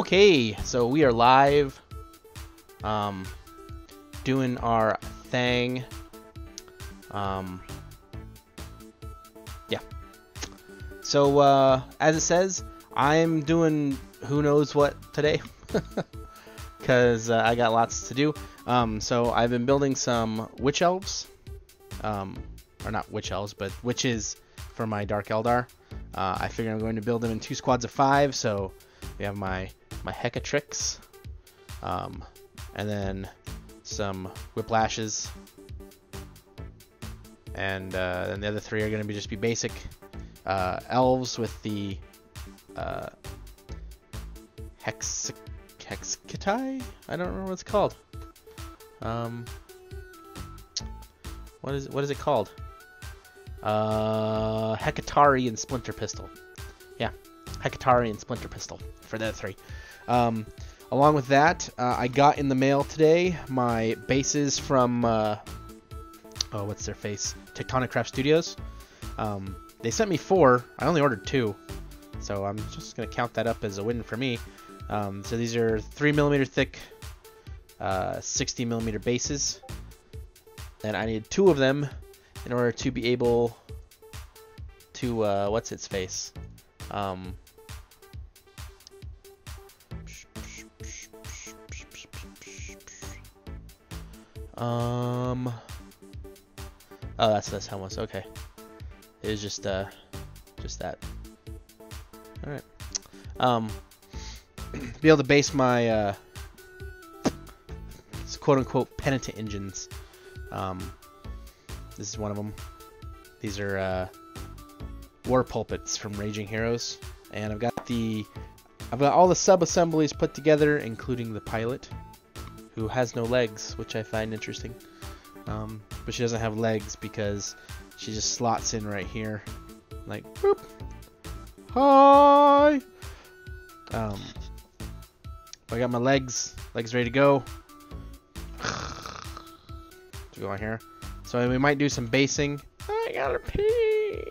Okay, so we are live, doing our thing. Yeah. So as it says, I'm doing who knows what today, because I got lots to do. So I've been building some witch elves, or not witch elves, but witches for my Dark Eldar. I figure I'm going to build them in 2 squads of 5. So we have my Hecatrix, and then some Whiplashes, and then the other 3 are going to just be basic elves with the Hexcatai? I don't remember what it's called. What is it called? Hecatari and Splinter Pistol. Yeah, Hecatari and Splinter Pistol for the 3. Along with that, I got in the mail today my bases from what's their face? Tectonic Craft Studios. They sent me 4. I only ordered 2, so I'm just gonna count that up as a win for me. So these are 3mm thick, 60mm bases, and I need 2 of them in order to be able to what's its face? Oh, that's how much. Okay, it was just that. All right. Be able to base my quote unquote penitent engines. This is one of them. These are war pulpits from Raging Heroes, and I've got all the sub assemblies put together, including the pilot, who has no legs, which I find interesting. But she doesn't have legs because she just slots in right here, like boop. Hi. I got my legs ready to go. To go on here. So we might do some basing. I gotta pee.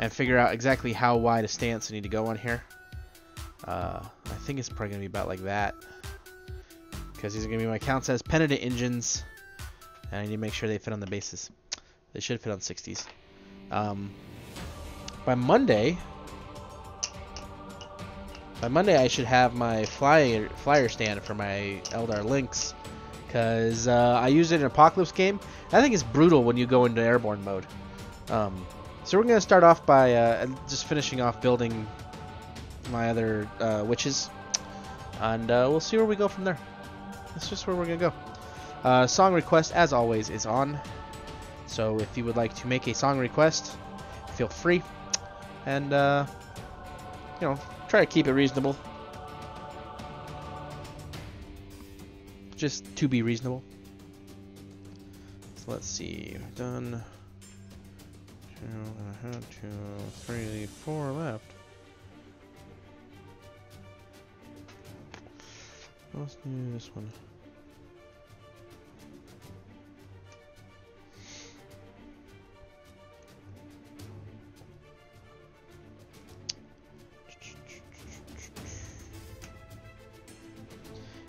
And figure out exactly how wide a stance I need to go on here. I think it's probably gonna be about like that, because these are gonna be my counts as penitent engines, and I need to make sure they fit on the bases. They should fit on 60s. By Monday, I should have my flyer stand for my Eldar Lynx, because I used it in an Apocalypse game. I think it's brutal when you go into airborne mode. So we're going to start off by just finishing off building my other witches, and we'll see where we go from there. That's just where we're going to go. Song request, as always, is on. So if you would like to make a song request, feel free. And, try to keep it reasonable. Just to be reasonable. So let's see. We've done 2, 3, 4 left. Let's do this one.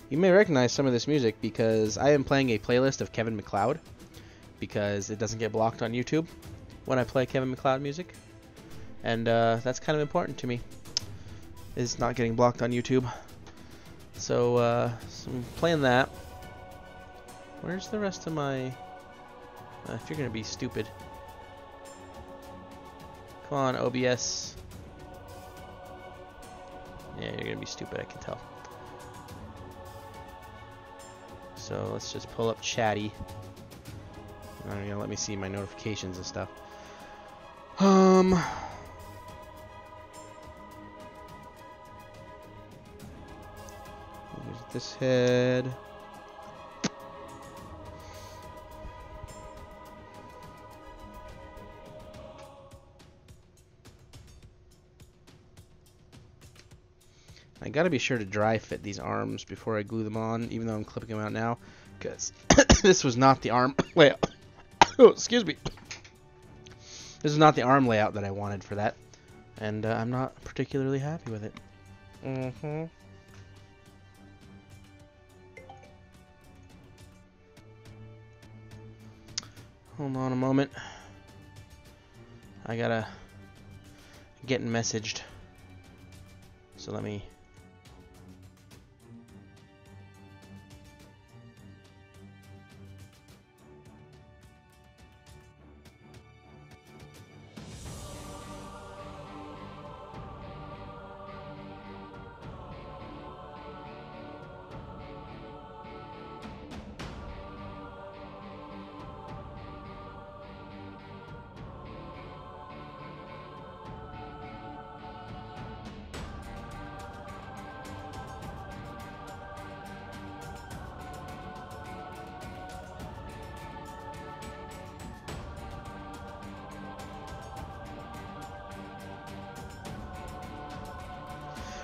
You may recognize some of this music because I am playing a playlist of Kevin MacLeod, because it doesn't get blocked on YouTube when I play Kevin MacLeod music, and that's kind of important to me, is not getting blocked on YouTube. So I'm playing that. Where's the rest of my... if you're gonna be stupid, come on, OBS. Yeah, you're gonna be stupid, I can tell. So let's just pull up Chatty. Let me see my notifications and stuff. Here's this head. I gotta be sure to dry fit these arms before I glue them on, even though I'm clipping them out now, because this was not the arm layout. Oh, excuse me. This is not the arm layout that I wanted for that, and I'm not particularly happy with it. Hold on a moment. I gotta get messaged. So let me.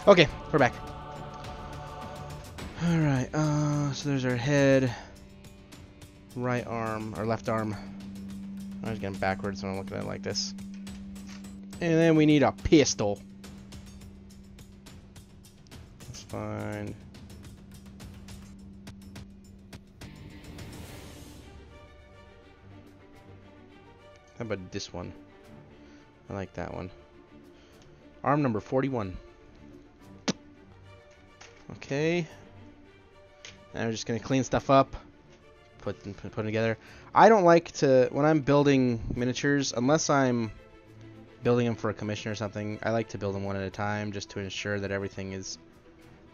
Okay, we're back. Alright, so there's our head, right arm, or left arm. I was getting backwards when I'm looking at it like this. And then we need a pistol. That's fine. How about this one? I like that one. Arm number 41. Okay. Now we're just gonna clean stuff up, put them together. I don't like to, when I'm building miniatures, unless I'm building them for a commission or something, I like to build them one at a time just to ensure that everything is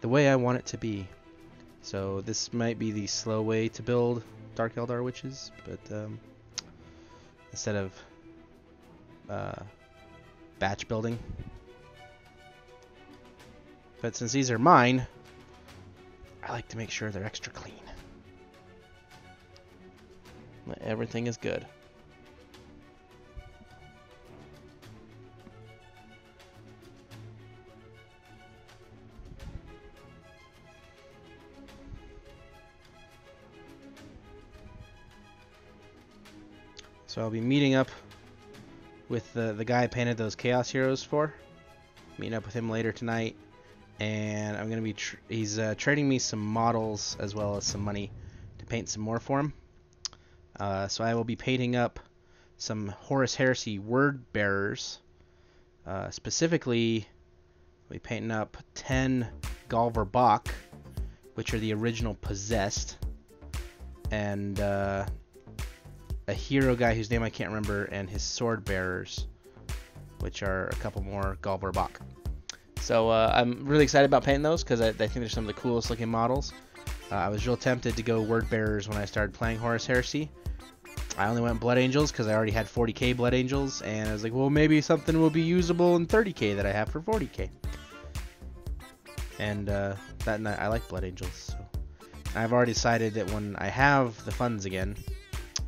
the way I want it to be. So this might be the slow way to build Dark Eldar Witches, but instead of batch building. But since these are mine, I like to make sure they're extra clean. Everything is good. So I'll be meeting up with the guy I painted those Chaos Heroes for. Meeting up with him later tonight. And I'm gonna be he's trading me some models as well as some money to paint some more for him. So I will be painting up some Horus Heresy word bearers. Specifically, I'll be painting up 10 Galvar Bach, which are the original Possessed, and a hero guy whose name I can't remember, and his sword bearers, which are a couple more Galvar Bach. So I'm really excited about painting those because I think they're some of the coolest looking models. I was real tempted to go Word Bearers when I started playing Horus Heresy. I only went Blood Angels because I already had 40k Blood Angels, and I was like, well, maybe something will be usable in 30k that I have for 40k. And that night I like Blood Angels. So I've already decided that when I have the funds again,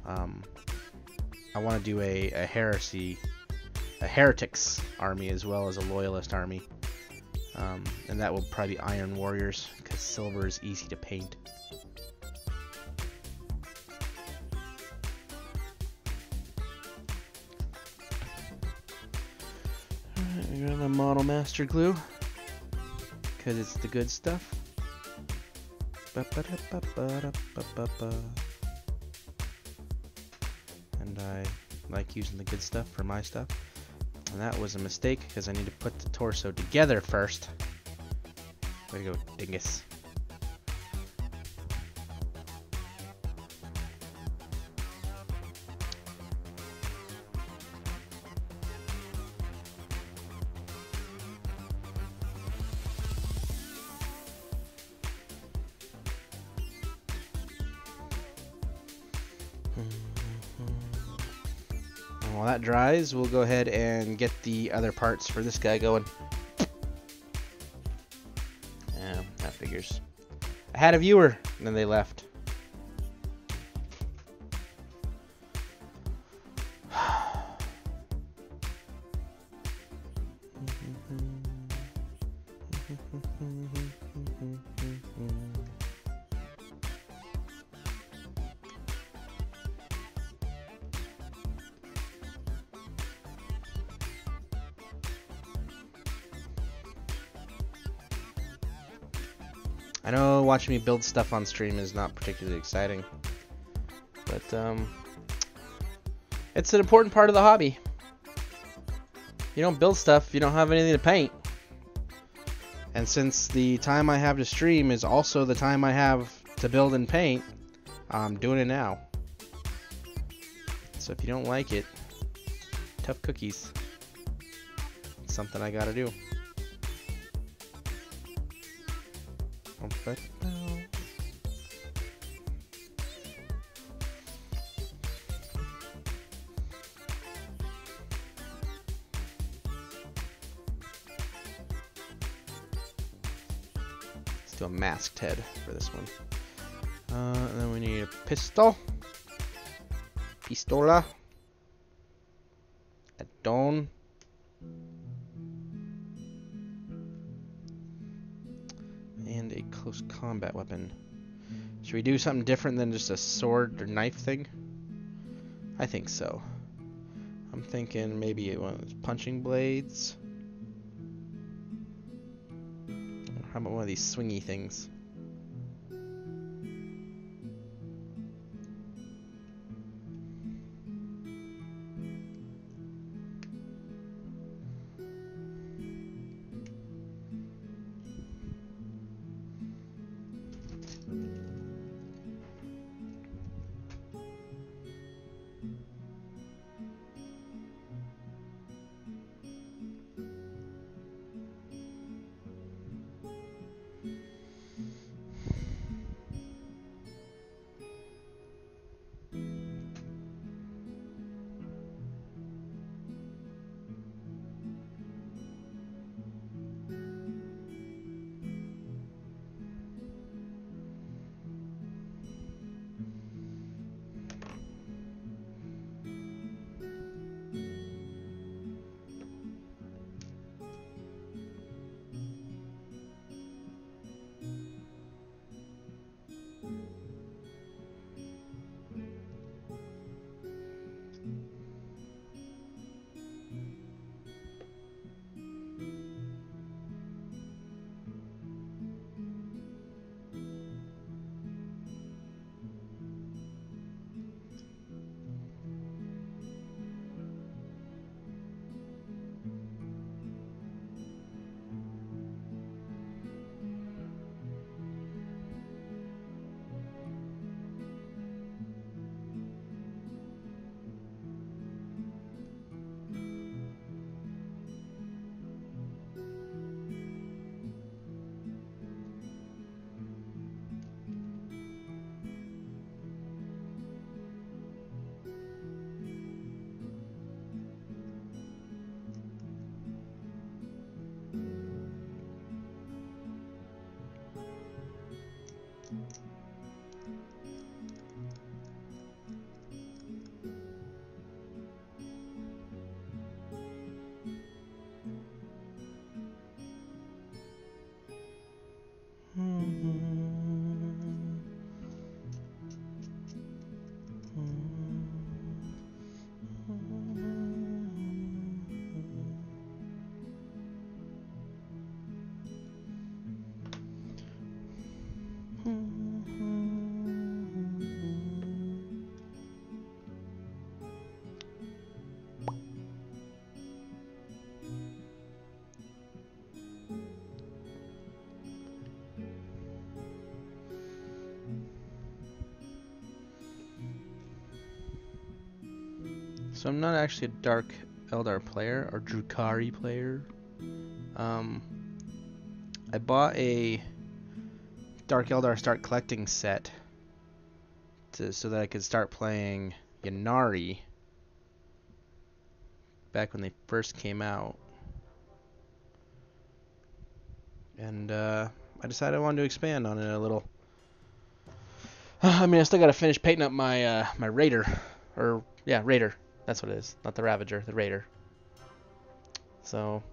I want to do a heretics army as well as a loyalist army. And that will probably be Iron Warriors, because silver is easy to paint. Alright, we got my Model Master Glue, because it's the good stuff. And I like using the good stuff for my stuff. And that was a mistake, because I need to put the torso together first. Way to go, dingus. While that dries, we'll go ahead and get the other parts for this guy going. Yeah, that figures. I had a viewer, and then they left. I know watching me build stuff on stream is not particularly exciting, but it's an important part of the hobby. You don't build stuff, you don't have anything to paint. And since the time I have to stream is also the time I have to build and paint, I'm doing it now. So if you don't like it, tough cookies. It's something I gotta do. Let's do a masked head for this one. And then we need a pistol. Pistola. A don. And a close combat weapon. Should we do something different than just a sword or knife thing? I think so. I'm thinking maybe one of those punching blades. How about one of these swingy things? So I'm not actually a Dark Eldar player or Drukhari player. I bought a Dark Eldar Start Collecting set so that I could start playing Ynnari back when they first came out. And I decided I wanted to expand on it a little. I mean, I still got to finish painting up my my Raider. Or, yeah, Raider. That's what it is. Not the Ravager, the Raider. So...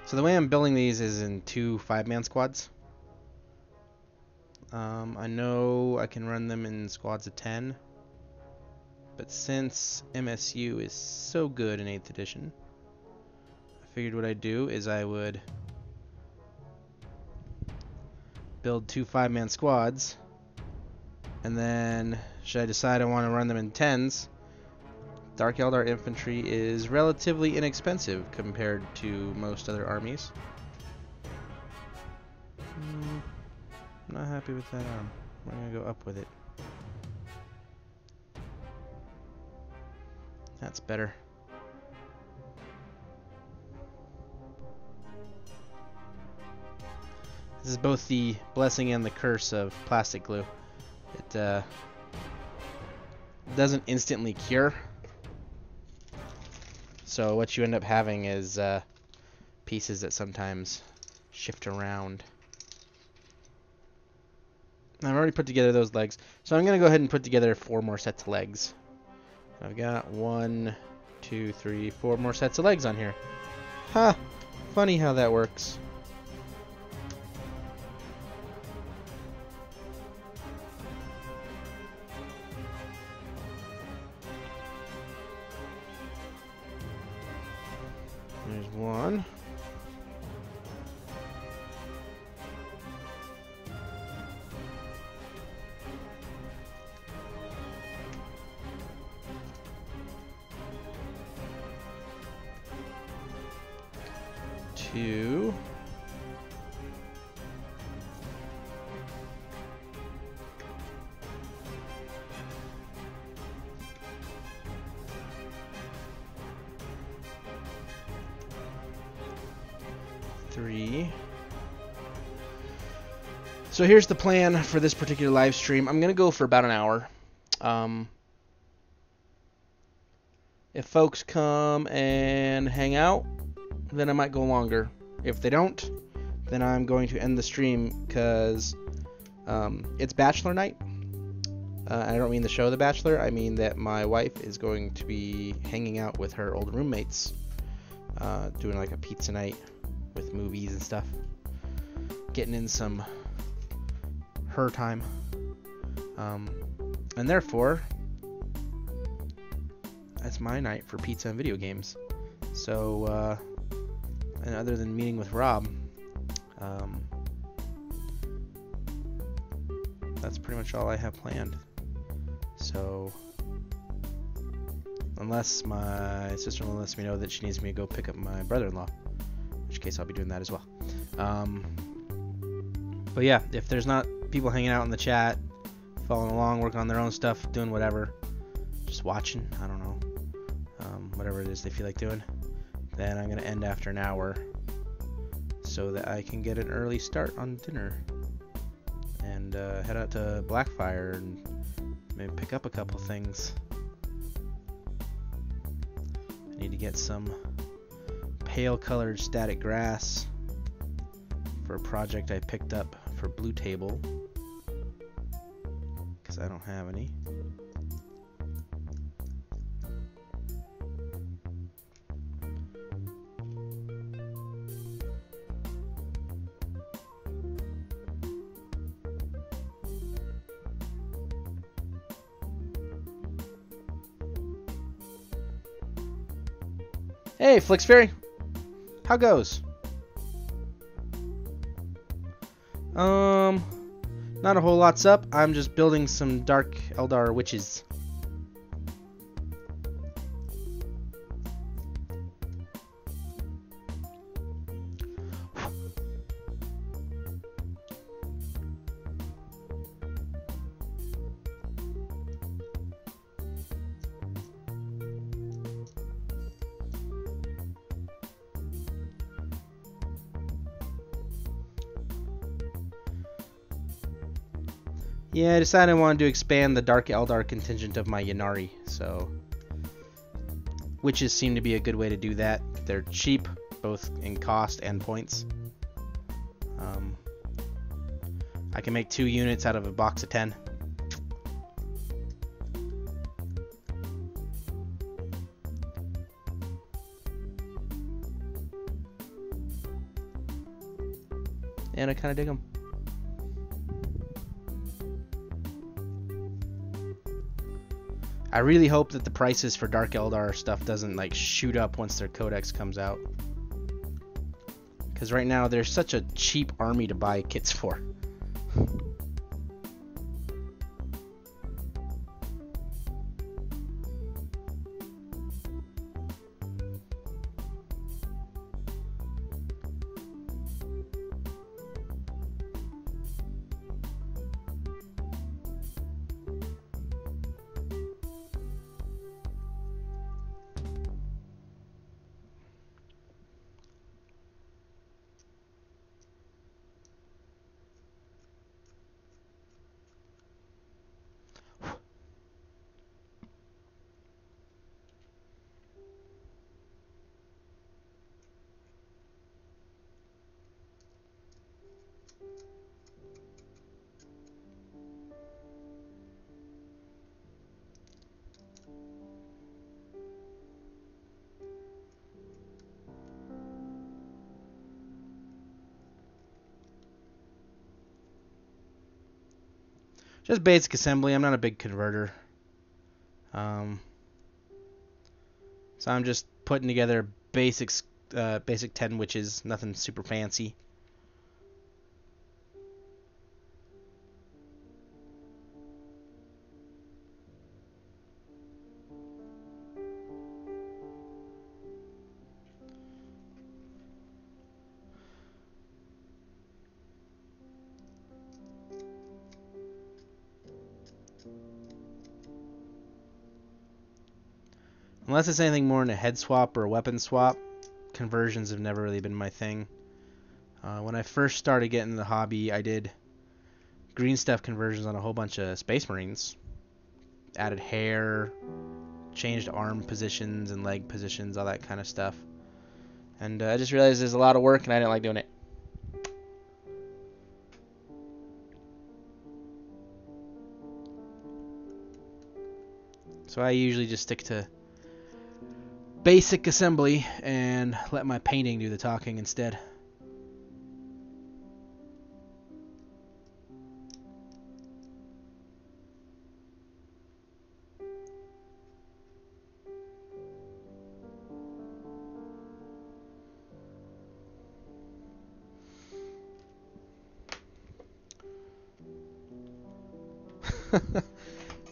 So the way I'm building these is in 2 5-man squads. I know I can run them in squads of 10, but since MSU is so good in 8th edition, I figured what I'd do is I would build 2 5-man squads, and then should I decide I want to run them in 10s, Dark Eldar infantry is relatively inexpensive compared to most other armies. I'm not happy with that arm. We're going to go up with it. That's better. This is both the blessing and the curse of plastic glue. It doesn't instantly cure. So what you end up having is pieces that sometimes shift around. I've already put together those legs, so I'm going to go ahead and put together 4 more sets of legs. I've got 1, 2, 3, 4 more sets of legs on here. Ha! Huh, funny how that works. There's 1. Two. Three. So here's the plan for this particular live stream. I'm going to go for about an hour. If folks come and hang out, then I might go longer. If they don't, then I'm going to end the stream because it's Bachelor night. I don't mean the show The Bachelor. I mean that my wife is going to be hanging out with her old roommates, doing like a pizza night with movies and stuff, getting in some her time, and therefore that's my night for pizza and video games. So and other than meeting with Rob, that's pretty much all I have planned. So unless my sister-in-law lets me know that she needs me to go pick up my brother-in-law, in which case I'll be doing that as well. But yeah, if there's not people hanging out in the chat, following along, working on their own stuff, doing whatever, just watching, I don't know, whatever it is they feel like doing, then I'm going to end after an hour so that I can get an early start on dinner and head out to Blackfire and maybe pick up a couple things. I need to get some pale colored static grass for a project I picked up for Blue Table because I don't have any. Hey, Flix Fairy. How goes? Not a whole lot's up. I'm just building some Dark Eldar Wyches. Yeah, I decided I wanted to expand the Dark Eldar contingent of my Ynnari, so Wyches seem to be a good way to do that. They're cheap, both in cost and points. I can make 2 units out of a box of 10. and I kind of dig them. I really hope that the prices for Dark Eldar stuff doesn't like shoot up once their codex comes out. Because right now there's such a cheap army to buy kits for. Just basic assembly. I'm not a big converter. So I'm just putting together basic 10 witches, nothing super fancy. Unless it's anything more than a head swap or a weapon swap, conversions have never really been my thing. When I first started getting the hobby, I did green stuff conversions on a whole bunch of Space Marines. Added hair, changed arm positions and leg positions, all that kind of stuff. And I just realized there's a lot of work and I didn't like doing it. So I usually just stick to basic assembly and let my painting do the talking instead.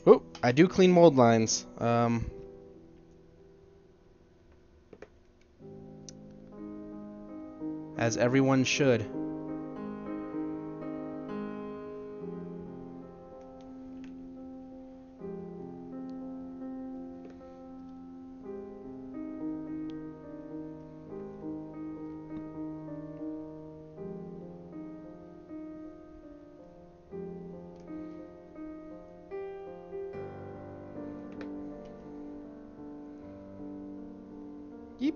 Oh, I do clean mold lines. As everyone should. Yep.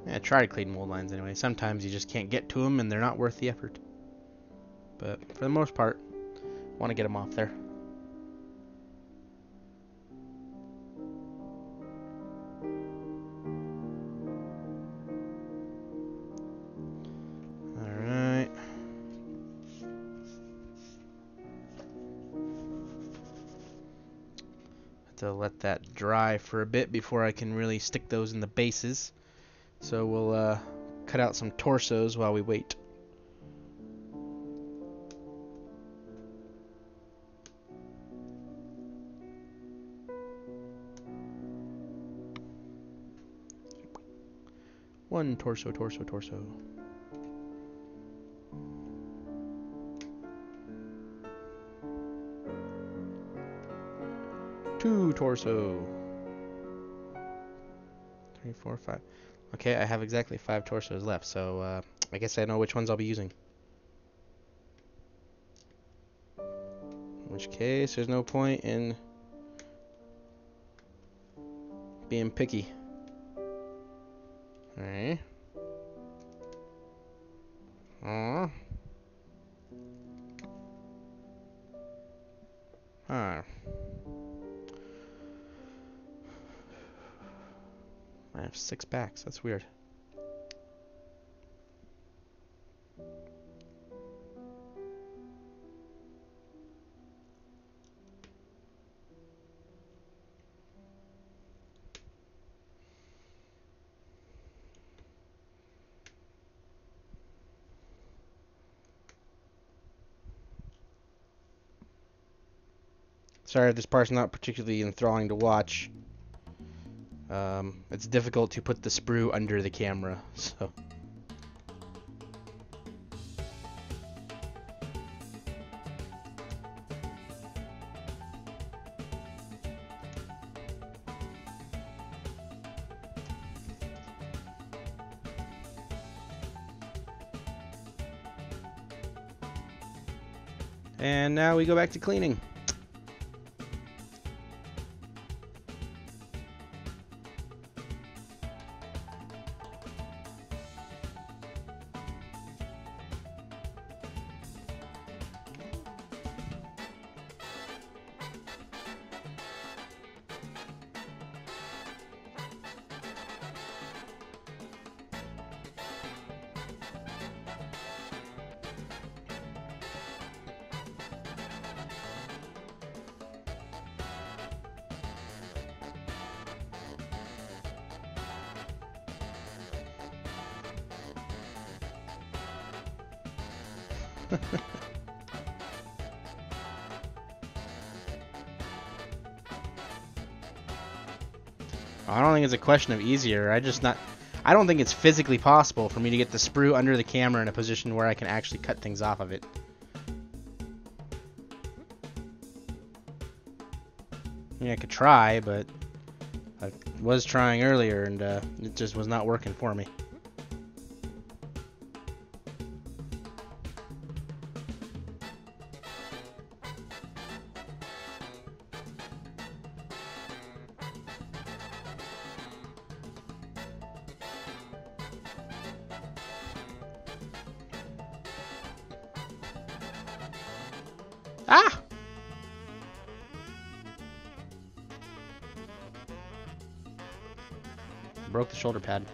Yeah, try to clean mold lines anyway. Sometimes you just can't get to them and they're not worth the effort. But for the most part, I want to get them off there. Alright. Have to let that dry for a bit before I can really stick those in the bases. So we'll cut out some torsos while we wait. One torso. Two torso. 3, 4, 5. Okay, I have exactly 5 torsos left, so I guess I know which ones I'll be using. In which case, there's no point in being picky. Alright. I have 6 packs. That's weird. Sorry if this part's not particularly enthralling to watch. It's difficult to put the sprue under the camera, so. And now we go back to cleaning. I don't think it's a question of easier. I don't think it's physically possible for me to get the sprue under the camera in a position where I can actually cut things off of it. I mean, I could try, but I was trying earlier and it just was not working for me. Ah! Broke the shoulder pad.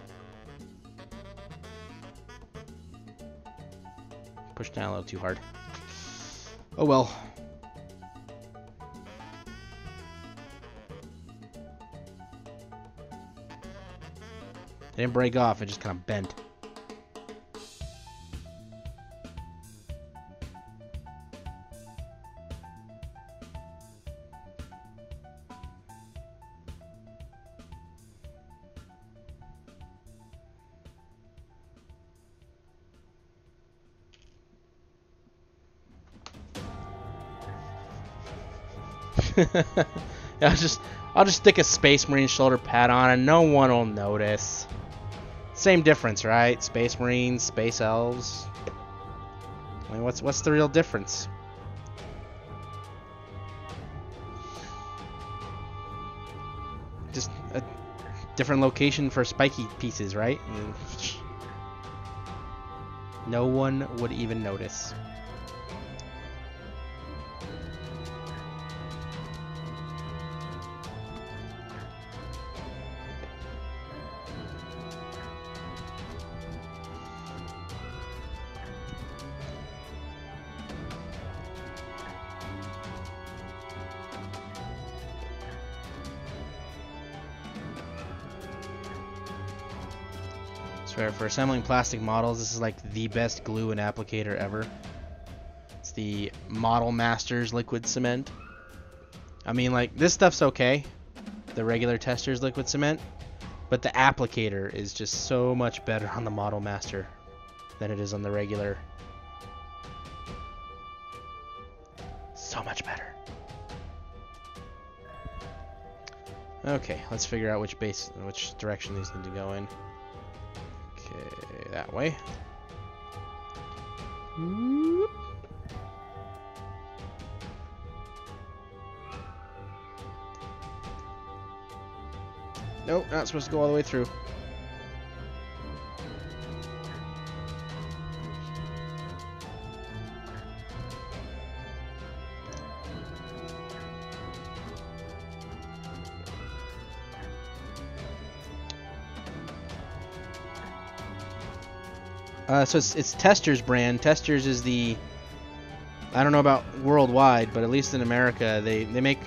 Pushed down a little too hard. Oh well. It didn't break off, it just kind of bent. I'll just stick a Space Marine shoulder pad on and no one will notice. Same difference, right? Space Marines, Space Elves. I mean, what's the real difference? Just a different location for spiky pieces, right? I mean, no one would even notice. For assembling plastic models, this is like the best glue and applicator ever. It's the Model Masters liquid cement. I mean, like, this stuff's okay, the regular Testors liquid cement, but the applicator is just so much better on the Model Master than it is on the regular. So much better. Okay, let's figure out which direction these need to go in. Okay, that way. Whoop. Nope, not supposed to go all the way through. So it's Tester's brand. Tester's is the, I don't know about worldwide, but at least in America, they make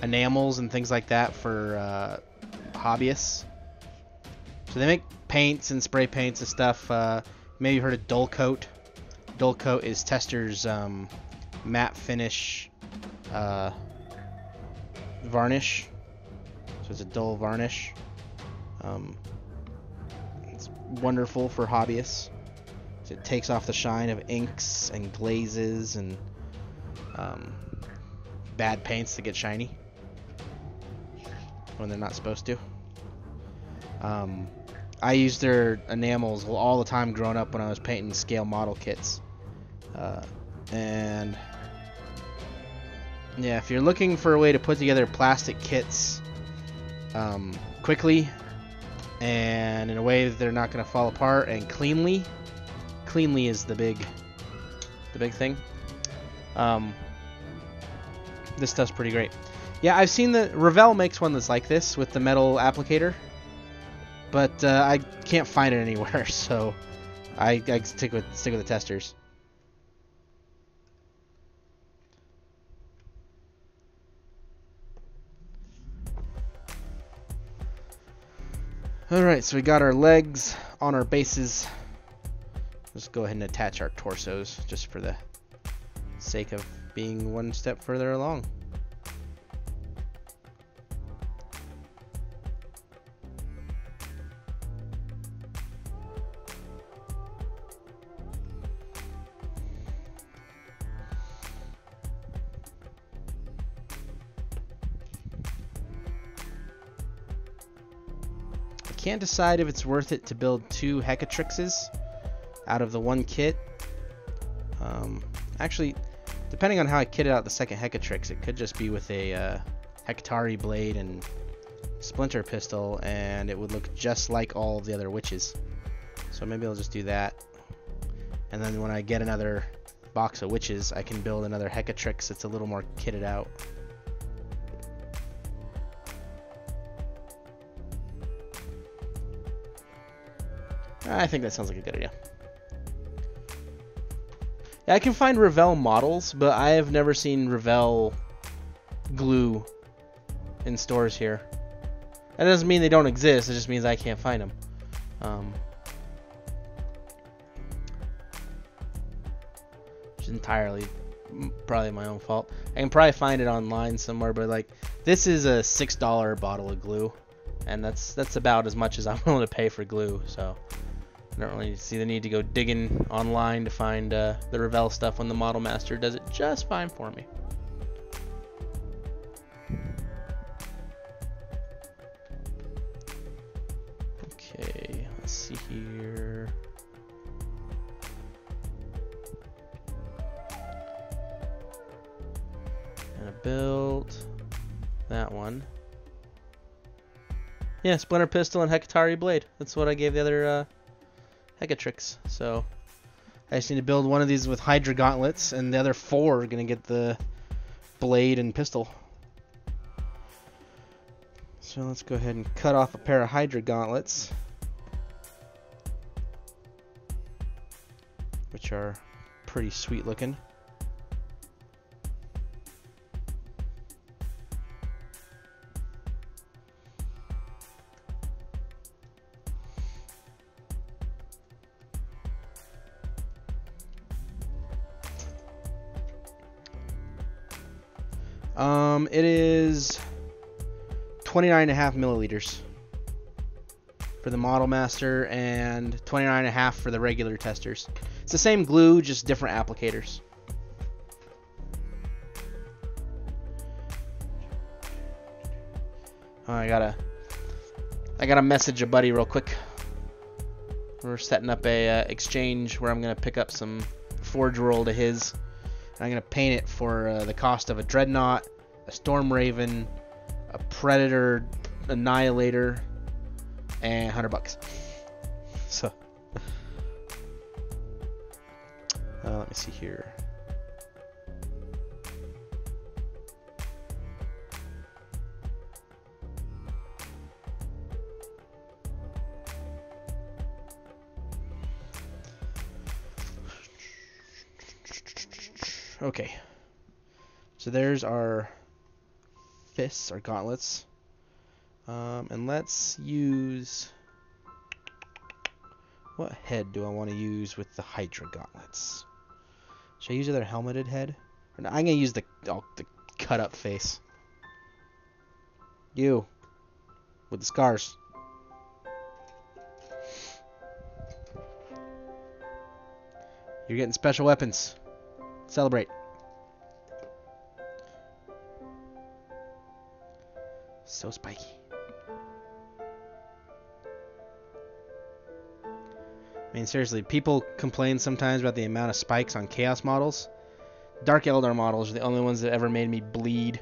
enamels and things like that for hobbyists. So they make paints and spray paints and stuff. Maybe you heard of Dull Coat. Dull Coat is Tester's matte finish varnish. So it's a dull varnish. It's wonderful for hobbyists. So it takes off the shine of inks and glazes and bad paints that get shiny when they're not supposed to. I used their enamels all the time growing up when I was painting scale model kits. And yeah, if you're looking for a way to put together plastic kits quickly and in a way that they're not going to fall apart and cleanly is the big thing. This stuff's pretty great. Yeah, I've seen the Revell makes one that's like this with the metal applicator, but I can't find it anywhere, so I stick with the Testers. Alright, so we got our legs on our bases. Let's go ahead and attach our torsos just for the sake of being one step further along. Can't decide if it's worth it to build 2 Hecatrixes out of the one kit. Actually, depending on how I kitted out the second Hecatrix, it could just be with a Hectari blade and splinter pistol, and it would look just like all of the other Wyches. So maybe I'll just do that. And then when I get another box of Wyches, I can build another Hecatrix that's a little more kitted out. I think that sounds like a good idea. Yeah, I can find Revell models, but I have never seen Revell glue in stores here. That doesn't mean they don't exist, it just means I can't find them. Which is entirely probably my own fault. I can probably find it online somewhere, but like, this is a $6 bottle of glue, and that's about as much as I'm willing to pay for glue, so I don't really see the need to go digging online to find the Revell stuff when the Model Master does it just fine for me. Okay, let's see here. And I built that one. Yeah, splinter pistol and Hectari blade. That's what I gave the other Hecatrix. So I just need to build one of these with Hydra gauntlets, and the other 4 are gonna get the blade and pistol. So let's go ahead and cut off a pair of Hydra gauntlets, which are pretty sweet looking. It is 29.5 milliliters for the Model Master and 29.5 for the regular Testers. It's the same glue, just different applicators. Oh, I gotta message a buddy real quick. We're setting up a exchange where I'm gonna pick up some Forge World of his. I'm gonna paint it for the cost of a Dreadnought, a Storm Raven, a Predator Annihilator, and $100. So, let me see here. Okay. So there's our fists, our gauntlets. And let's use... What head do I want to use with the Hydra gauntlets? Should I use their helmeted head? Or no, I'm going to use the cut-up face. You. With the scars. You're getting special weapons. Celebrate. So spiky. I mean, seriously, people complain sometimes about the amount of spikes on Chaos models. Dark Eldar models are the only ones that ever made me bleed.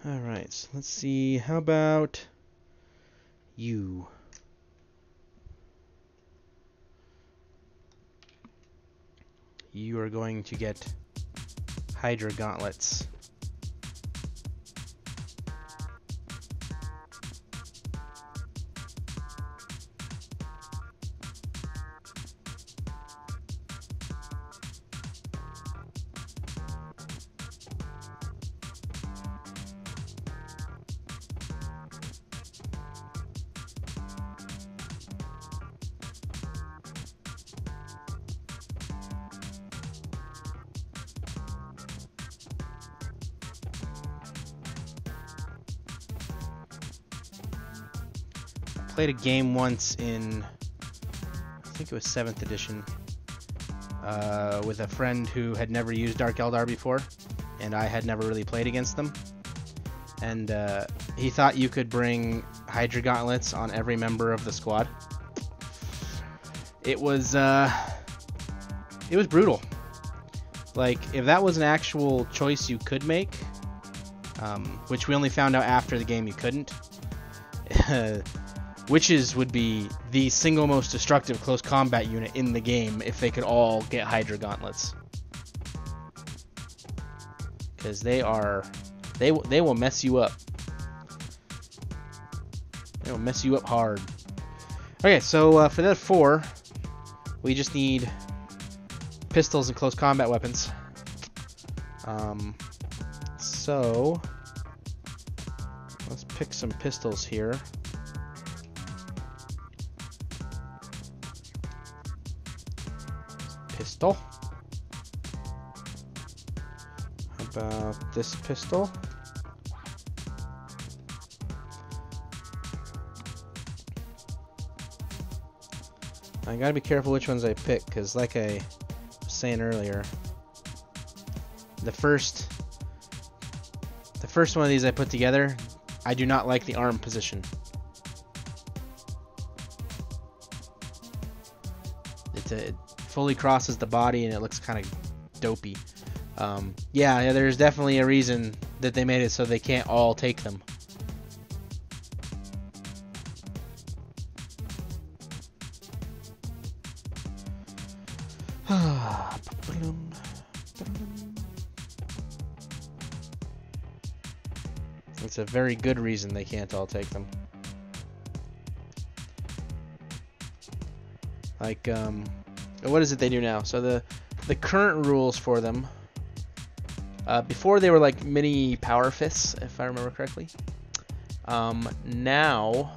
Alright, so let's see. How about you? You are going to get Hydra gauntlets. Played a game once in, I think it was 7th edition, with a friend who had never used Dark Eldar before, and I had never really played against them. And he thought you could bring Hydra gauntlets on every member of the squad. It was brutal. Like, if that was an actual choice you could make, which we only found out after the game you couldn't. Wyches would be the single most destructive close combat unit in the game if they could all get Hydra gauntlets. Because they will mess you up. They will mess you up hard. Okay, so for that 4, we just need pistols and close combat weapons. So let's pick some pistols here. Pistol. How about this pistol? I gotta be careful which ones I pick, because like I was saying earlier, the first one of these I put together, I do not like the arm position. It fully crosses the body and it looks kind of dopey. Yeah, there's definitely a reason that they made it so they can't all take them. It's a very good reason they can't all take them. Like, what is it they do now? So the current rules for them, before they were like mini power fists, if I remember correctly. Now,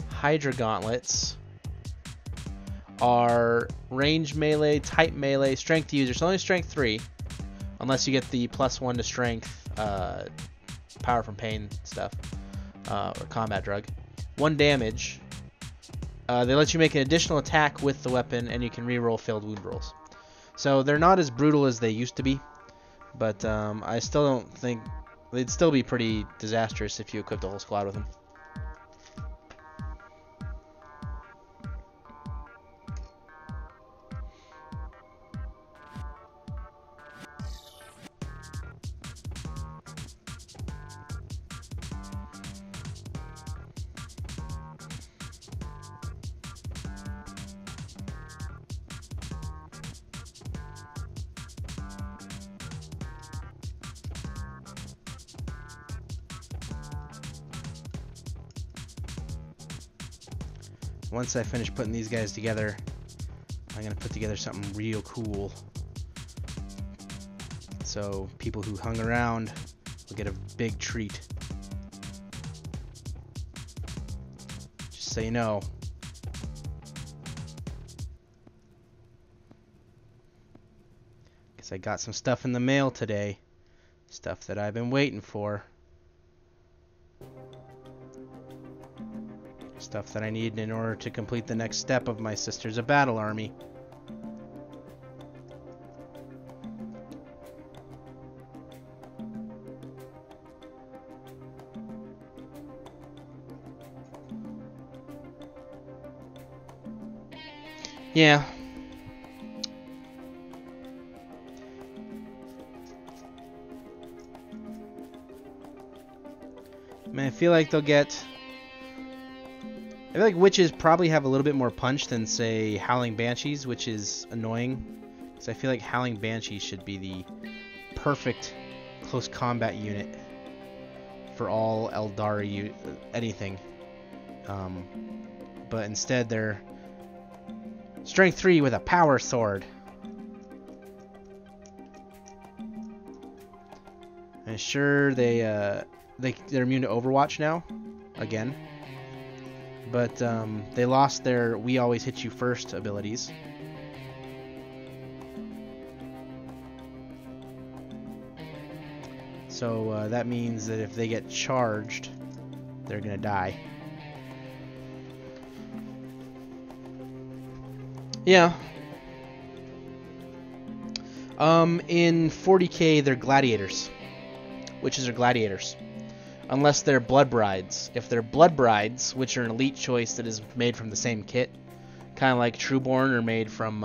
Hydra gauntlets are range melee, type melee, strength user. So only strength 3, unless you get the +1 to strength, power from pain stuff, or combat drug. 1 damage. They let you make an additional attack with the weapon, and you can reroll failed wound rolls. So they're not as brutal as they used to be, but I still don't think they'd still be pretty disastrous if you equipped the whole squad with them. Once I finish putting these guys together, I'm gonna put together something real cool. So people who hung around will get a big treat. Just so you know. Because I got some stuff in the mail today. Stuff that I've been waiting for. Stuff that I need in order to complete the next step of my Sisters of Battle army. Yeah. I mean, I feel like they'll get... I feel like Wyches probably have a little bit more punch than, say, Howling Banshees, which is annoying. Because I feel like Howling Banshees should be the perfect close combat unit for all Eldari anything. But instead they're Strength 3 with a power sword. And sure, they're immune to Overwatch now, again. But they lost their "We always hit you first" abilities. So that means that if they get charged, they're gonna die. Yeah. In 40k, they're gladiators. Witches are gladiators. Unless they're blood brides. If they're blood brides, which are an elite choice that is made from the same kit, kind of like Trueborn are made from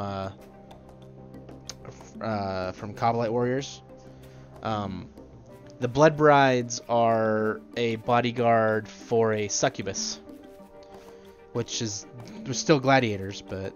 Cobalite Warriors. The blood brides are a bodyguard for a succubus, which is they're still gladiators, but.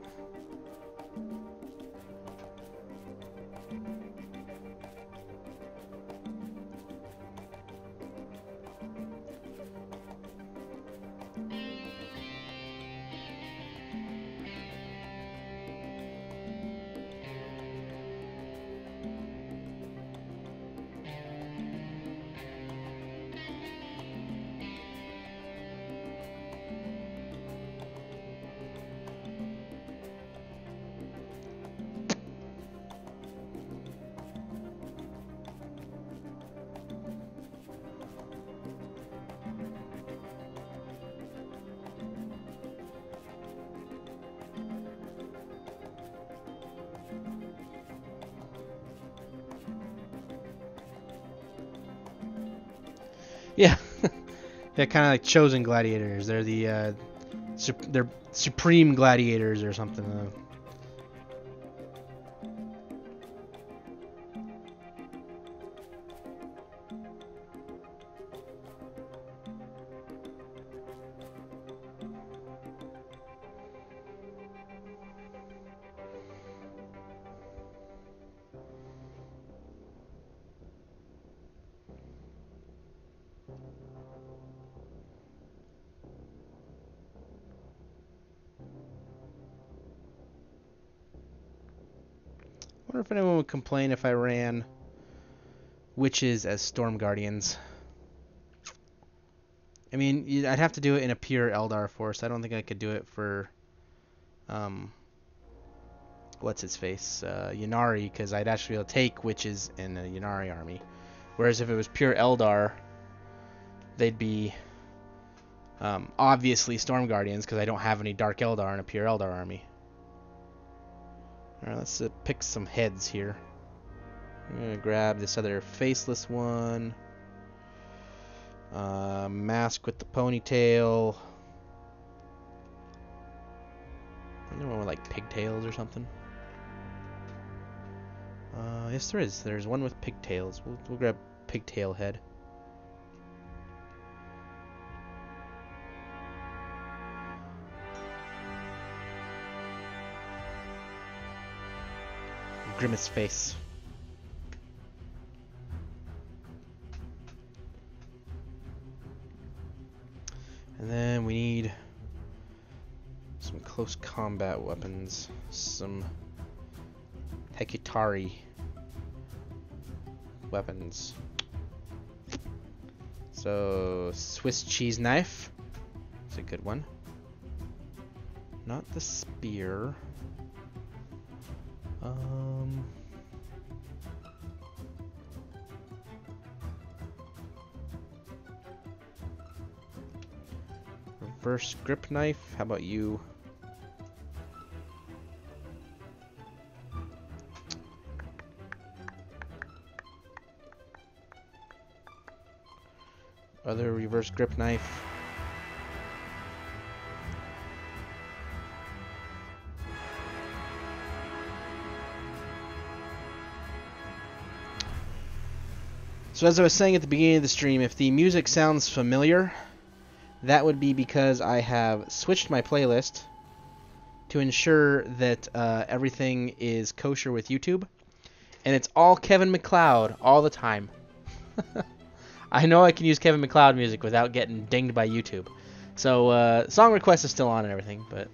Yeah, they're kind of like chosen gladiators. They're the they're supreme gladiators or something. I wonder if anyone would complain if I ran Wyches as Storm Guardians. I mean, I'd have to do it in a pure Eldar force. I don't think I could do it for, what's its face, Ynnari, because I'd actually be able to take Wyches in a Ynnari army. Whereas if it was pure Eldar, they'd be obviously Storm Guardians, because I don't have any Dark Eldar in a pure Eldar army. Alright, let's pick some heads here. I'm going to grab this other faceless one. Mask with the ponytail. Another one with like pigtails or something. Yes, there is. There's one with pigtails. We'll grab pigtail head. Grimace face. And then we need close combat weapons. Some Hekitari weapons. So, Swiss cheese knife. It's a good one. Not the spear. Reverse grip knife. How about you? Other reverse grip knife. So as I was saying at the beginning of the stream, if the music sounds familiar, that would be because I have switched my playlist to ensure that everything is kosher with YouTube. And it's all Kevin MacLeod all the time. I know I can use Kevin MacLeod music without getting dinged by YouTube. So song request is still on and everything, but...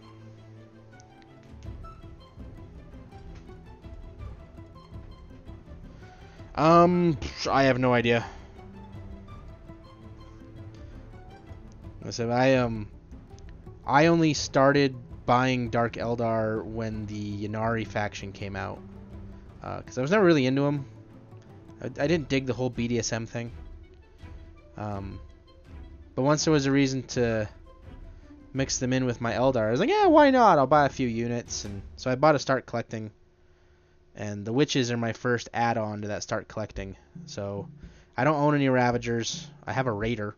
I have no idea. So I only started buying Dark Eldar when the Ynnari faction came out, because I was never really into them. I didn't dig the whole BDSM thing. But once there was a reason to mix them in with my Eldar, I was like, yeah, why not? I'll buy a few units, and so I bought a Start Collecting, and the Wyches are my first add-on to that Start Collecting. So I don't own any Ravagers. I have a Raider.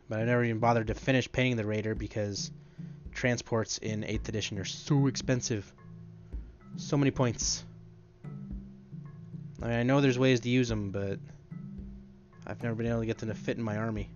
But I never even bothered to finish painting the Raider because transports in 8th edition are so expensive. So many points. I mean, I know there's ways to use them, but I've never been able to get them to fit in my army.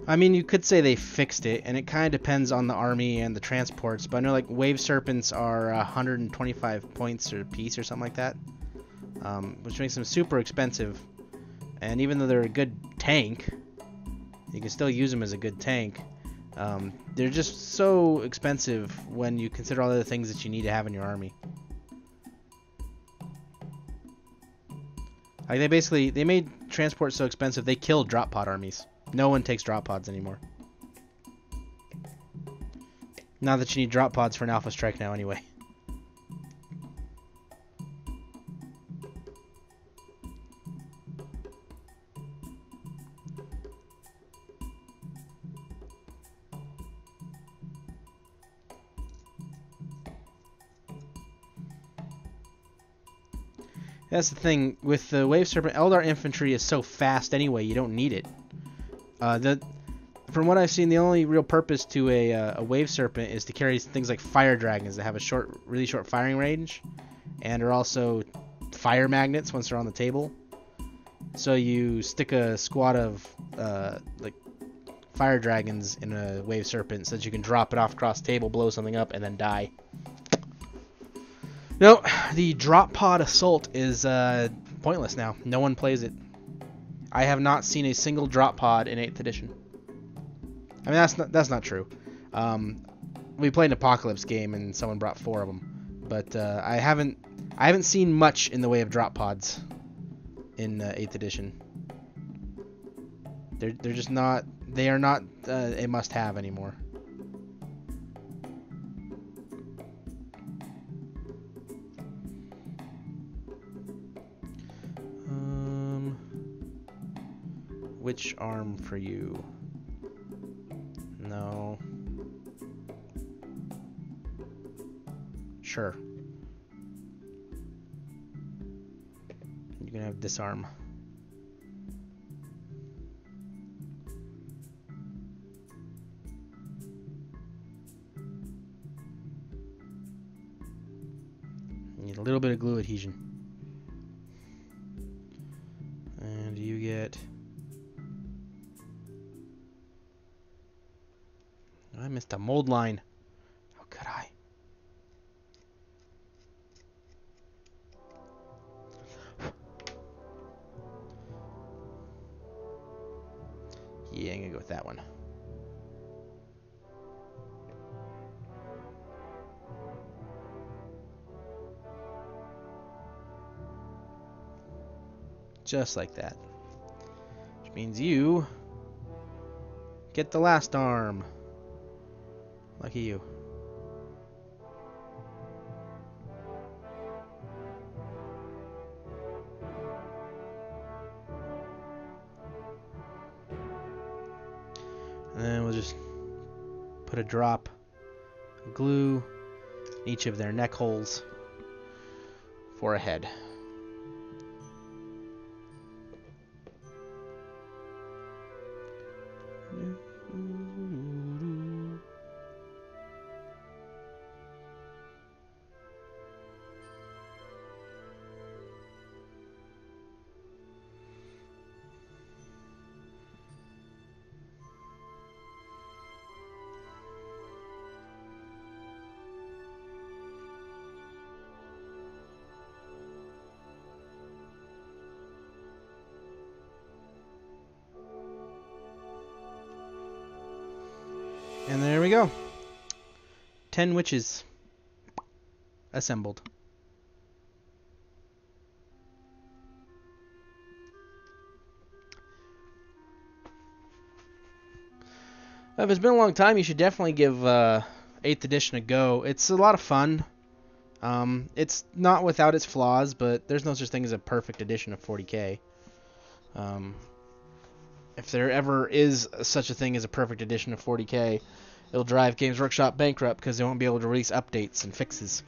I mean, you could say they fixed it, and it kind of depends on the army and the transports, but I know like Wave Serpents are 125 points a piece or something like that, which makes them super expensive. And even though they're a good tank, you can still use them as a good tank. They're just so expensive when you consider all the other things that you need to have in your army. Like they made transport so expensive they killed drop pod armies. No one takes drop pods anymore. Not that you need drop pods for an Alpha Strike now anyway. That's the thing with the Wave Serpent. Eldar infantry is so fast anyway, you don't need it. From what I've seen, the only real purpose to a Wave Serpent is to carry things like Fire Dragons that have a really short firing range, and are also fire magnets once they're on the table. So you stick a squad of like Fire Dragons in a Wave Serpent so that you can drop it off across the table, blow something up, and then die. No, the Drop Pod Assault is pointless now. No one plays it. I have not seen a single drop pod in 8th edition. I mean, that's not true. We played an Apocalypse game and someone brought 4 of them, but I haven't seen much in the way of drop pods in 8th edition. They're just not. They are not a must-have anymore. Which arm for you? No. sure. You can have disarm. Need a little bit of glue adhesion. And you get... I missed a mold line. How could I? Yeah, I'm gonna go with that one. Just like that. Which means you get the last arm. Lucky you. And then we'll just put a drop of glue in each of their neck holes for a head. And there we go. 10 witches assembled. If it's been a long time, you should definitely give 8th edition a go. It's a lot of fun. It's not without its flaws, but there's no such thing as a perfect edition of 40K. If there ever is such a thing as a perfect edition of 40K, it'll drive Games Workshop bankrupt because they won't be able to release updates and fixes.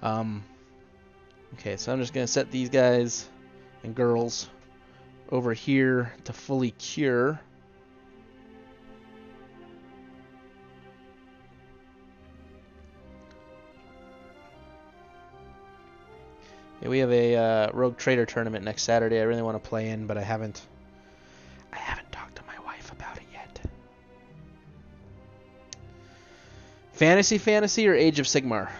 Okay, so I'm just going to set these guys and girls over here to fully cure. Yeah, we have a Rogue Trader tournament next Saturday. I really want to play in, but I haven't talked to my wife about it yet. Fantasy or Age of Sigmar?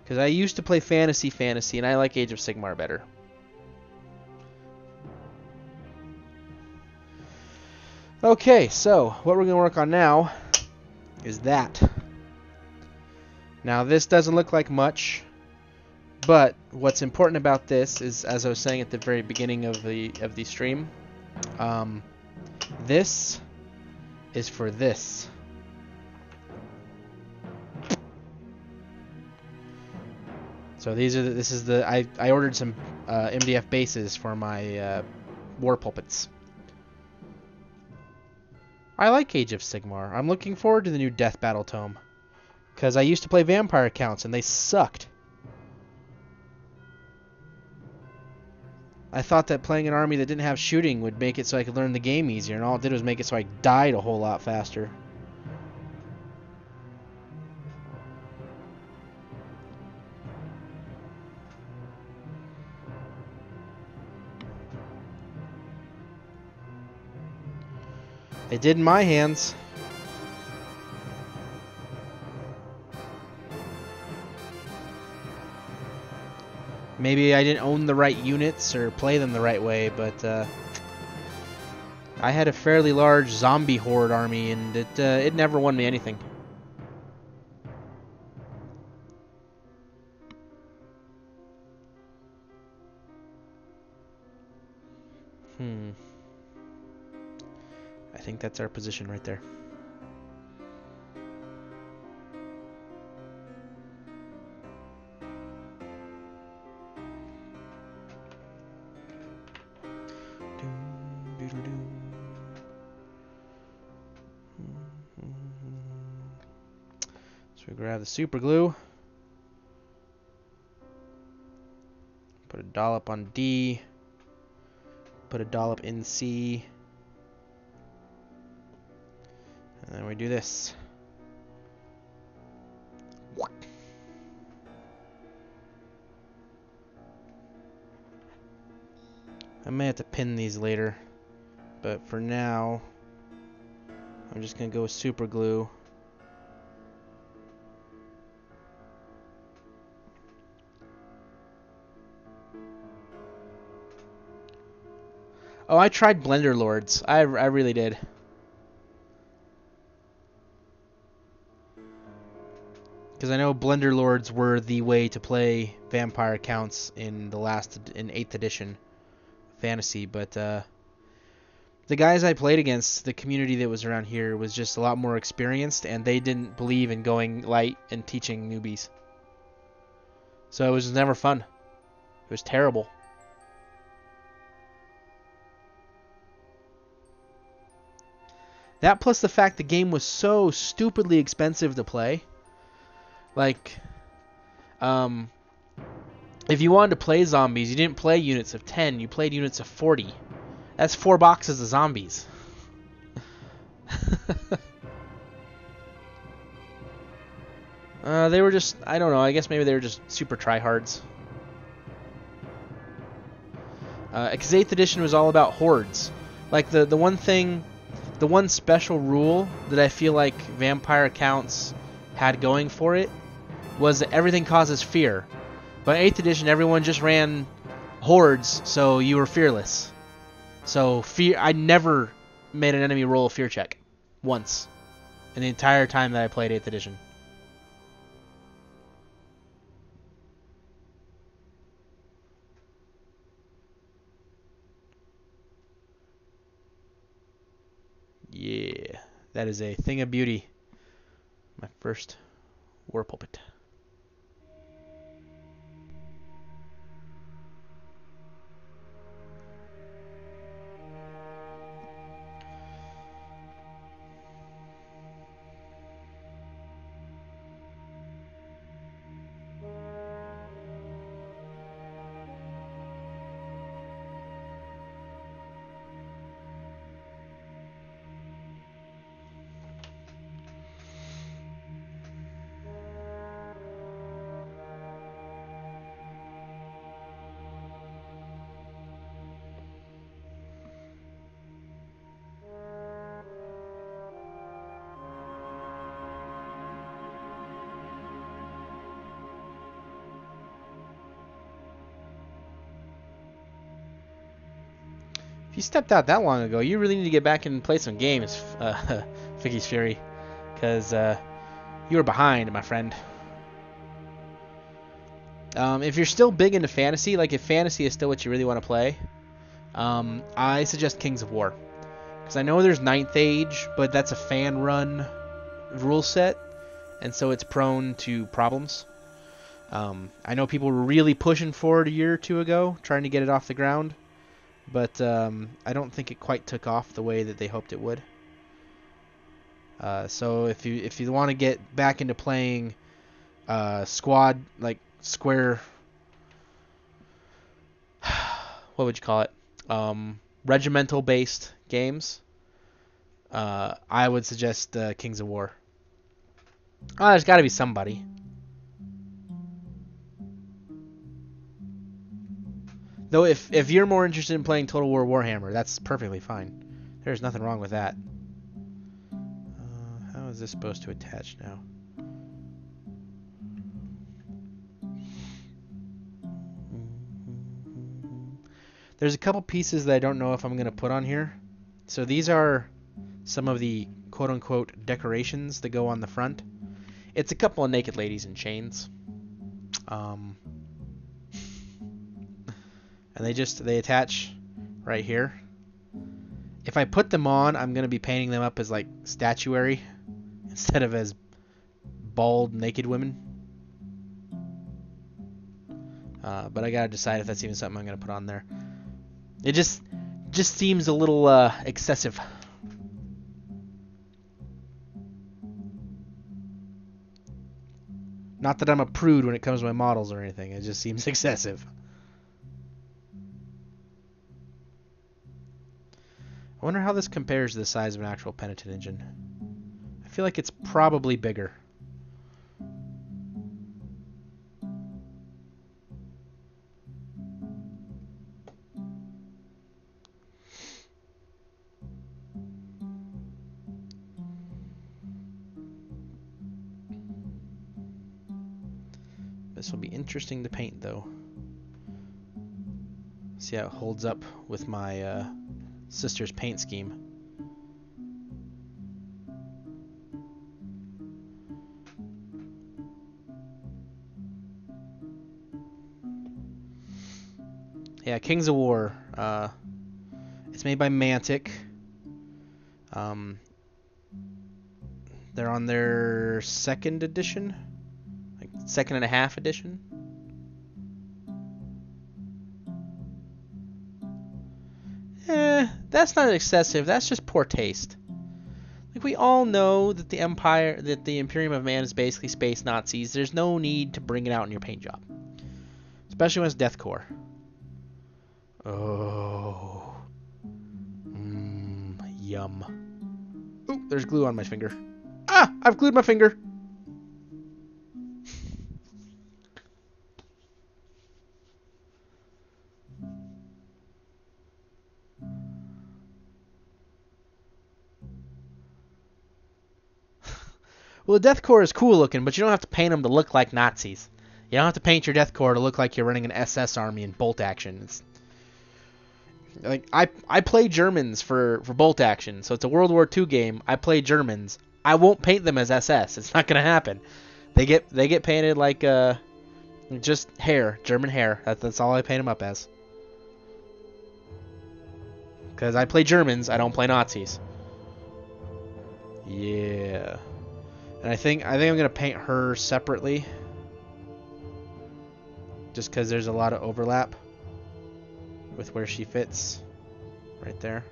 Because I used to play Fantasy, and I like Age of Sigmar better. Okay, so what we're going to work on now is that. Now this doesn't look like much, but what's important about this is, as I was saying at the very beginning of the stream, this is for this. So I ordered some MDF bases for my war pulpits. I like Age of Sigmar. I'm looking forward to the new Death Battle Tome. Because I used to play vampire counts, and they sucked. I thought that playing an army that didn't have shooting would make it so I could learn the game easier, and all it did was make it so I died a whole lot faster. It did in my hands. Maybe I didn't own the right units or play them the right way, but I had a fairly large zombie horde army, and it never won me anything. I think that's our position right there. So we grab the super glue. Put a dollop on D. Put a dollop in C. And then we do this. I may have to pin these later, but for now, I'm just going to go with super glue. Oh, I tried Blender Lords. I really did. Because I know Blender Lords were the way to play vampire counts in the 8th edition fantasy, but the guys I played against, the community that was around here, was just a lot more experienced, and they didn't believe in going light and teaching newbies. So it was never fun. It was terrible. That plus the fact the game was so stupidly expensive to play. Like, if you wanted to play zombies, you didn't play units of 10, you played units of 40. That's 4 boxes of zombies. They were just, I don't know, I guess maybe they were just super tryhards. Because 8th edition was all about hordes. Like, the one special rule that I feel like vampire counts had going for it was that everything causes fear. But in 8th edition, everyone just ran hordes, so you were fearless. So fear, I never made an enemy roll a fear check. Once. In the entire time that I played 8th edition. Yeah, that is a thing of beauty. My first war pulpit. If you stepped out that long ago, you really need to get back and play some games, Ficky's Fury, because you were behind, my friend. If you're still big into fantasy, like if fantasy is still what you really want to play, I suggest Kings of War. Because I know there's 9th Age, but that's a fan-run rule set, and so it's prone to problems. I know people were really pushing for it a year or two ago, trying to get it off the ground. But I don't think it quite took off the way that they hoped it would. So if you want to get back into playing squad, like square, what would you call it? Regimental based games, I would suggest Kings of War. Oh, there's got to be somebody. Though if you're more interested in playing Total War Warhammer, that's perfectly fine. There's nothing wrong with that. How is this supposed to attach now? There's a couple pieces that I don't know if I'm going to put on here. So these are some of the quote-unquote decorations that go on the front. It's a couple of naked ladies in chains. And they attach right here. If I put them on, I'm going to be painting them up as like statuary instead of as bald naked women. But I got to decide if that's even something I'm going to put on there. It just seems a little excessive. Not that I'm a prude when it comes to my models or anything. It just seems excessive. I wonder how this compares to the size of an actual Penitent engine. I feel like it's probably bigger. This will be interesting to paint, though. See how it holds up with my sister's paint scheme. Yeah, Kings of War. It's made by Mantic. They're on their second edition, like second and a half edition. That's not excessive. That's just poor taste. Like, we all know that the Imperium of Man is basically space Nazis. There's no need to bring it out in your paint job, especially when it's deathcore. Oh, yum. Ooh, there's glue on my finger. Ah, I've glued my finger. Well, the deathcore is cool looking, but you don't have to paint them to look like Nazis. You don't have to paint your deathcore to look like you're running an SS army in bolt action. It's like I play Germans for bolt action, so it's a World War II game. I play Germans. I won't paint them as SS. It's not gonna happen. They get painted like just hair, German hair. That's all I paint them up as. Because I play Germans, I don't play Nazis. Yeah. And I think I'm gonna paint her separately, just because there's a lot of overlap with where she fits, right there.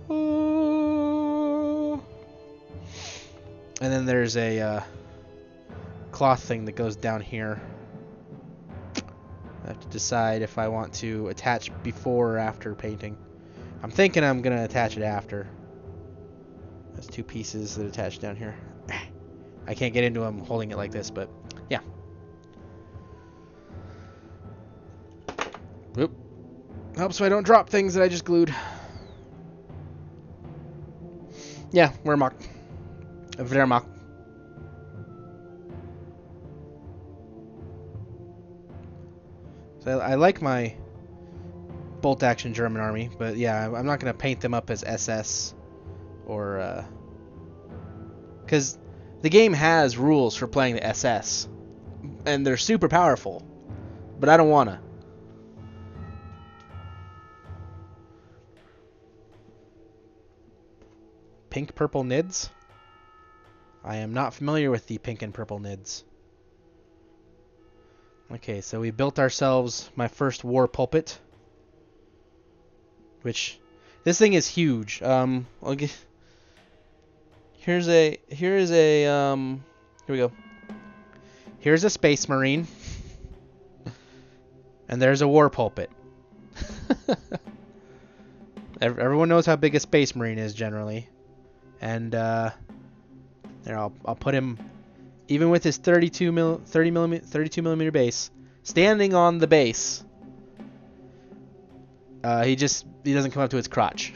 And then there's a cloth thing that goes down here. I have to decide if I want to attach before or after painting. I'm thinking I'm gonna attach it after. There's two pieces that attach down here. I can't get into them holding it like this, but yeah. Oop. Hope so I don't drop things that I just glued. Yeah, Wehrmacht. Wehrmacht. So I like my bolt action German army, but yeah, I'm not going to paint them up as SS or because the game has rules for playing the SS and they're super powerful, but I don't want to. Pink purple nids? I am not familiar with the pink and purple nids. Okay, so we built ourselves my first war pulpit, which this thing is huge. Here we go. Here's a space marine, and there's a war pulpit. Everyone knows how big a space marine is generally, and there I'll put him. Even with his 32 millimeter base, standing on the base, he doesn't come up to its crotch.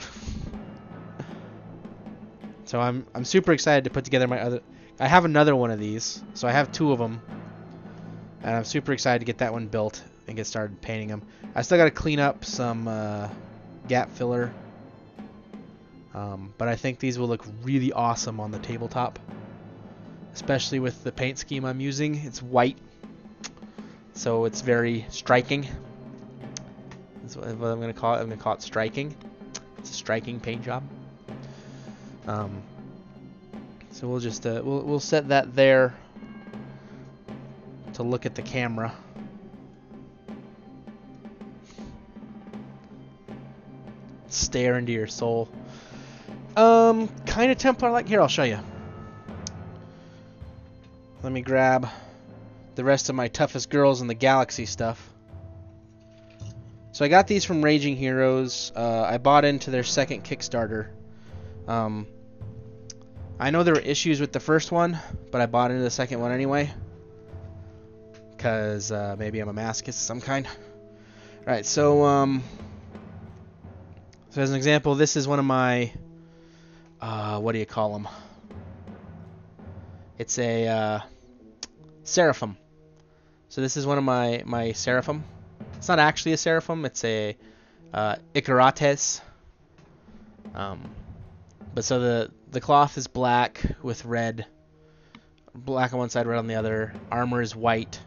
So I'm super excited to put together my other. I have another one of these, so I have two of them, and I'm super excited to get that one built and get started painting them. I still got to clean up some gap filler, but I think these will look really awesome on the tabletop. Especially with the paint scheme I'm using. It's white, so it's very striking. That's what I'm going to call it. I'm going to call it striking. It's a striking paint job. So we'll just we'll set that there to look at the camera. Stare into your soul. Kind of Templar like. Here, I'll show you. Let me grab the rest of my toughest girls in the galaxy stuff. So I got these from Raging Heroes. I bought into their second Kickstarter. I know there were issues with the first one, but I bought into the second one anyway. Because maybe I'm a masochist of some kind. Alright, so as an example, this is one of my... what do you call them? It's a Seraphim. So this is one of my Seraphim. It's not actually a Seraphim, it's a Icarates. But so the cloth is black with red. Black on one side, red on the other. Armor is white.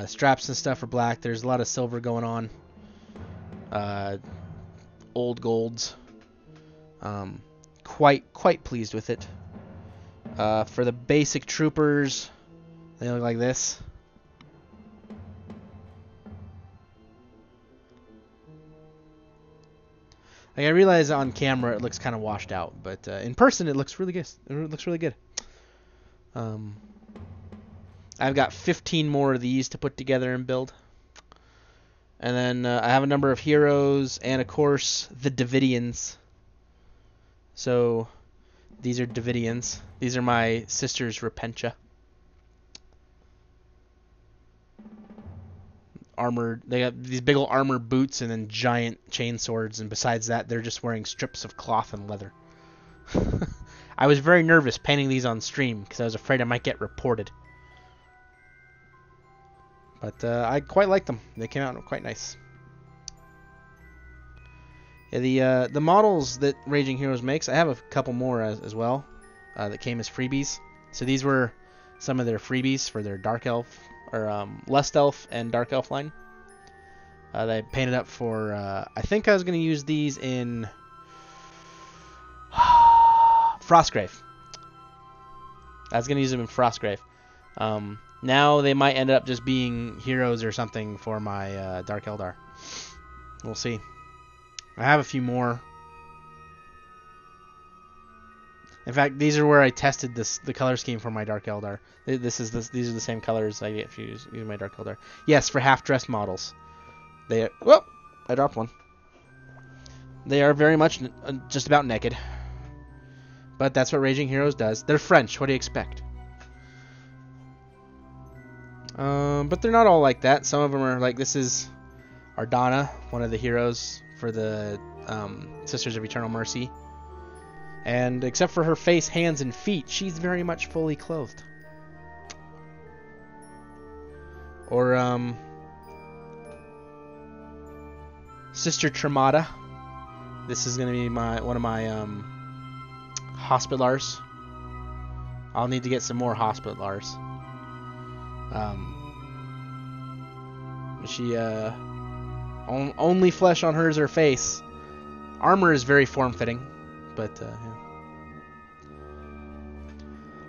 Straps and stuff are black. There's a lot of silver going on. Old golds. Quite pleased with it. For the basic troopers, they look like this. Like, I realize on camera it looks kind of washed out, but in person it looks really good. It looks really good. I've got 15 more of these to put together and build. And then I have a number of heroes, and of course the Davidians. So these are Davidians. These are my sister's Repentia. Armored. They got these big old armor boots and then giant chain swords, and besides that they're just wearing strips of cloth and leather. I was very nervous painting these on stream because I was afraid I might get reported. But I quite like them. They came out quite nice. Yeah, the models that Raging Heroes makes, I have a couple more as well that came as freebies. So these were some of their freebies for their Dark Elf or Lust Elf and Dark Elf line. They painted up for. I think I was going to use these in Frostgrave. I was going to use them in Frostgrave. Now they might end up just being heroes or something for my Dark Eldar. We'll see. I have a few more. In fact, these are where I tested the color scheme for my Dark Eldar. These are the same colors I get if you use my Dark Eldar. Yes, for half-dressed models. Whoa! I dropped one. They are very much just about naked. But that's what Raging Heroes does. They're French. What do you expect? But they're not all like that. Some of them are like, this is Ardana, one of the heroes for the Sisters of Eternal Mercy. And except for her face, hands, and feet, she's very much fully clothed. Or, Sister Tremata. This is going to be one of my Hospitallars. I'll need to get some more Hospitallars. She only flesh on hers or face. Armor is very form-fitting, but yeah.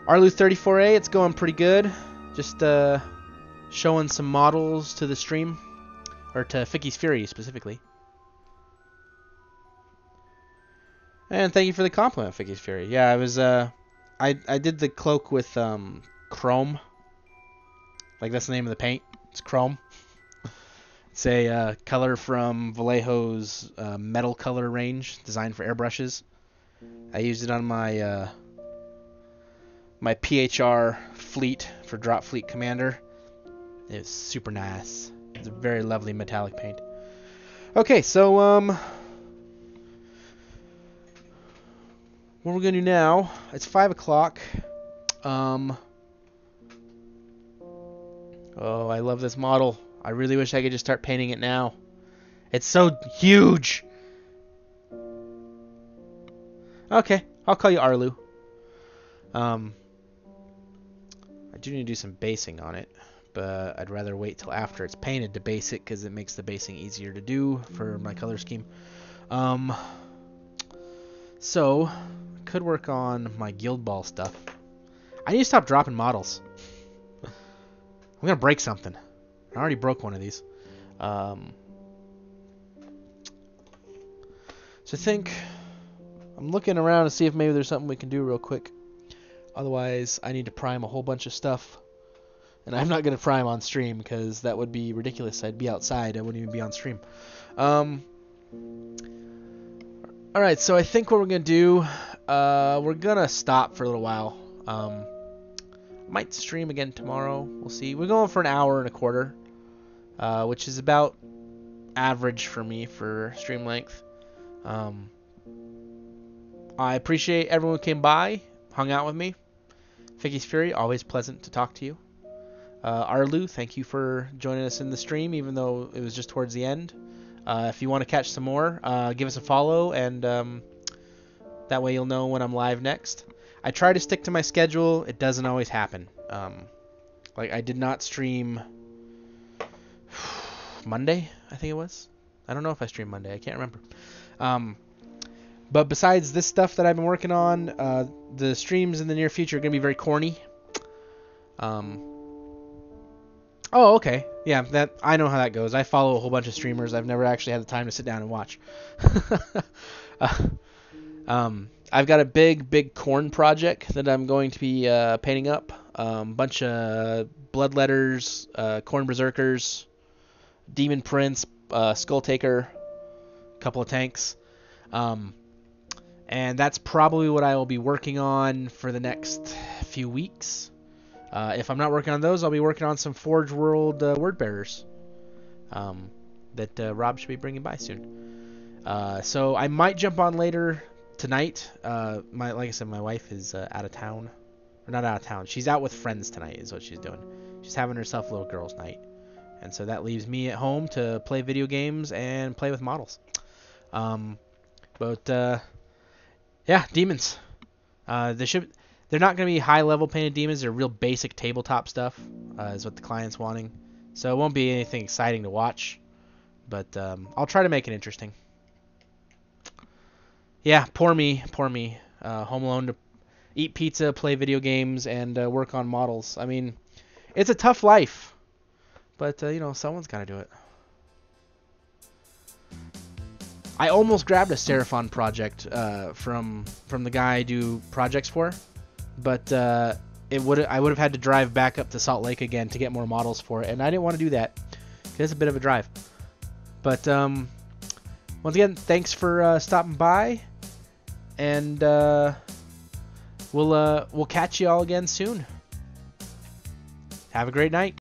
Arlu 34A, it's going pretty good. Just showing some models to the stream, or to Ficky's Fury specifically. And thank you for the compliment, Ficky's Fury. Yeah, I was I did the cloak with chrome. Like, that's the name of the paint. It's chrome. It's a color from Vallejo's metal color range, designed for airbrushes. I used it on my my PHR fleet for Drop Fleet Commander. It was super nice. It's a very lovely metallic paint. Okay, so what we're gonna do now? It's 5 o'clock. Oh, I love this model. I really wish I could just start painting it now. It's so huge. Okay, I'll call you Arlu. I do need to do some basing on it, but I'd rather wait till after it's painted to base it because it makes the basing easier to do for my color scheme. So, could work on my Guild Ball stuff. I need to stop dropping models. I'm gonna break something. I already broke one of these. So I think I'm looking around to see if maybe there's something we can do real quick. Otherwise, I need to prime a whole bunch of stuff. And I'm not going to prime on stream because that would be ridiculous. I'd be outside. I wouldn't even be on stream. Alright, so I think what we're going to do, we're going to stop for a little while. Might stream again tomorrow. We'll see. We're going for an hour and a quarter, which is about average for me for stream length. I appreciate everyone who came by, hung out with me. Ficky's Fury, always pleasant to talk to you. Arlu, thank you for joining us in the stream, even though it was just towards the end. If you want to catch some more, give us a follow, and that way you'll know when I'm live next. I try to stick to my schedule. It doesn't always happen. Like, I did not stream Monday, I think it was. I don't know if I streamed Monday. I can't remember. But besides this stuff that I've been working on, the streams in the near future are going to be very corny. Oh, okay. Yeah, that I know how that goes. I follow a whole bunch of streamers. I've never actually had the time to sit down and watch. I've got a big corn project that I'm going to be painting up. Bunch of blood letters, corn berserkers, demon prince, skull taker, a couple of tanks. And that's probably what I will be working on for the next few weeks. If I'm not working on those, I'll be working on some Forge World word bearers that Rob should be bringing by soon. So I might jump on later tonight. Like I said, my wife is out of town. Or not out of town. She's out with friends tonight is what she's doing. She's having herself a little girls' night. And so that leaves me at home to play video games and play with models. Yeah, demons. They're not going to be high-level painted demons. They're real basic tabletop stuff, is what the client's wanting. So it won't be anything exciting to watch, but I'll try to make it interesting. Yeah, poor me. Home alone to eat pizza, play video games, and work on models. I mean, it's a tough life, but, someone's got to do it. I almost grabbed a Seraphon project from the guy I do projects for, but I would have had to drive back up to Salt Lake again to get more models for it, and I didn't want to do that. It's a bit of a drive. But once again, thanks for stopping by, and we'll catch you all again soon. Have a great night.